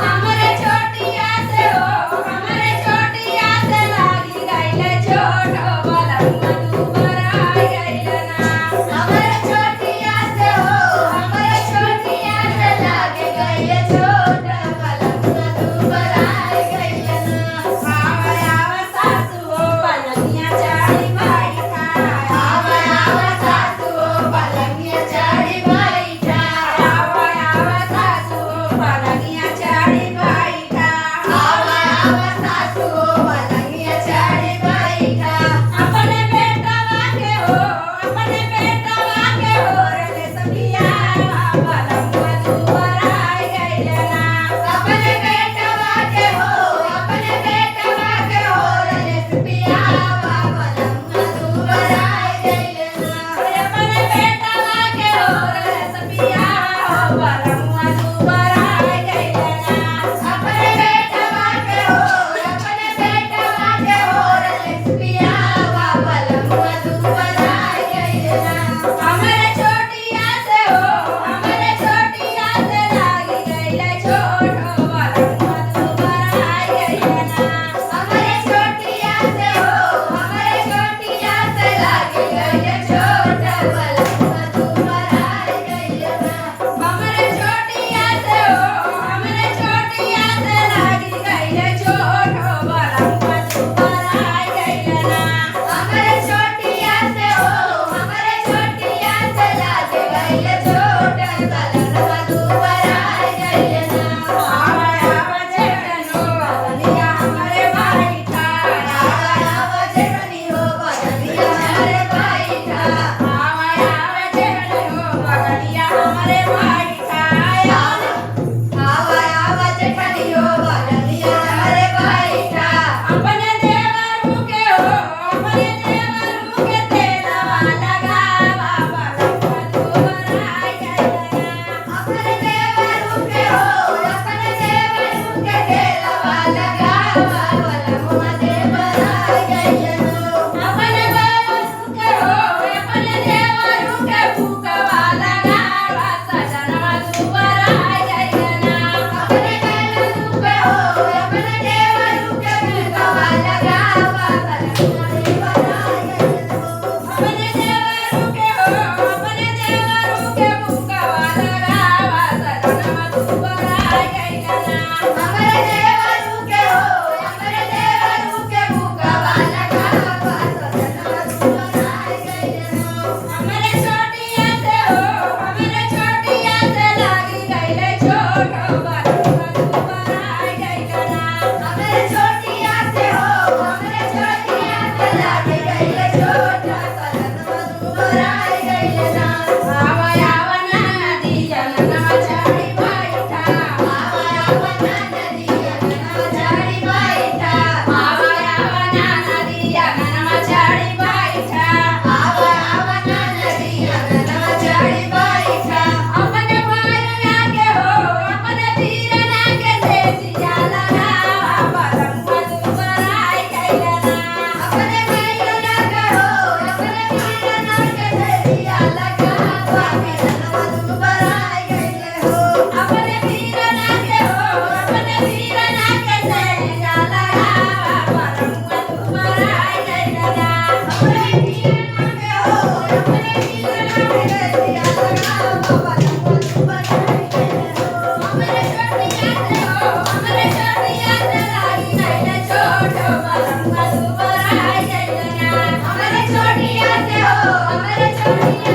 हमरे छोटिया से हो हमरे छोटिया से लागी गइले छोट बलमुआ दुबर आई गइले ना हमरे छोटिया से हो हमरे छोटिया से लागी गइले छोट बलमुआ दुबर आई गइले ना आवे आवे सासु हो पलंगिया चढ़ी बैठा आवे आवे सासु हो पलंगिया चढ़ी बैठा आवे आवे सासु हो पलंगिया चढ़ी बैठा आवे आवे सासु हो पलंगिया चढ़ी बैठा अपने बेटवा के हो अपने बेटवा के हो रे सखिया बलमुआ दुबर आई गइले ना अपने बेटवा के हो अपने बेटवा के हो रे सखिया बलमुआ दुबर आई गइले ना अपने बेटवा के हो रे सखिया बलमुआ दुबर आई गइले ना अपने बेटवा के हो अपने बेटवा के हो रे सखिया बलमुआ दुबर आई गइले ना हमरे छोटिया से हो हमरे छोटिया से लागी गइले छोट बलमुआ दुबर आई गइले ना हमरे छोटिया से हो हमरे छोटिया से लागी गइले छोट बलमुआ दुबर आई गइले ना हमरे छोटिया से हो हमरे छोटिया से लागी गइले छोट बलमुआ दुबर आई गइले ना हमरे छोटिया से हो हमरे छोटिया से लागी गइले छोट बलमुआ दुबर आई गइले ना आवे आवे जेठनी हो बलनिया हमरे बैठा आवे आवे जेठनी हो बलनिया हमरे बैठा आवे आवे जेठनी हो बलनिया हमरे बैठा आवे आवे जेठनी हो बलनिया हमरे बैठा अपने देवरू के हो अपने देवरू के तेलवा लगावा बलमुआ दुबर आई गइले ना अपने देवरू के हो अपने देवरू के तेलवा लगावा बलमुआ दुबर आई गइले ना अपने देवरू के हो अपने देवरू के फूकवा लगावा सजनवा दुबर आई गइले ना अपने देवरू के हो अपने देवरू के फूकवा लगावा बलमुआ दुबर आई गइले ना अपने देवरू के हो अपने देवरू के फूकवा लगावा सजनवा दुबर आई गइले ना हमरे देवरू के हो हमरे देवरू के फूकवा लगावा सजनवा दुबर आई गइले ना हमरे छोटिया से हो हमरे छोटिया से लागी गइले छोट बलमुआ दुबर आई गइले ना हमरे छोटिया से हो हमरे छोटिया से लागी गइले छोट बलमुआ दुबर आई गइले ना आवे आवे नदी जनवा चढ़ी बैठा आवे आवे नदी जनवा चढ़ी बैठा आवे आवे नदी जनवा चढ़ी बैठा आवे आवे नदी जनवा चढ़ी बैठा अपने भैरना के हो अपने धीरना के देसिया लगावा बलमुआ दुबर आई गइले ना अपने भैरना के हो अपने धीरना के देसिया लगावा बलमुआ दुबर आई गइले हो अपने धीरना के हो अपने धीरना के देसिया लगावा बलमुआ दुबर आई गइले ना अपने धीरना के हो अपने धीरना के देसिया लगावा बलमुआ दुबर आई गइले हो हमरे छोटिया से हो हमरे छोटिया से लागी गइले छोट बलमुआ दुबर आई गइले ना हमरे छोटिया से हो हमरे छोटिया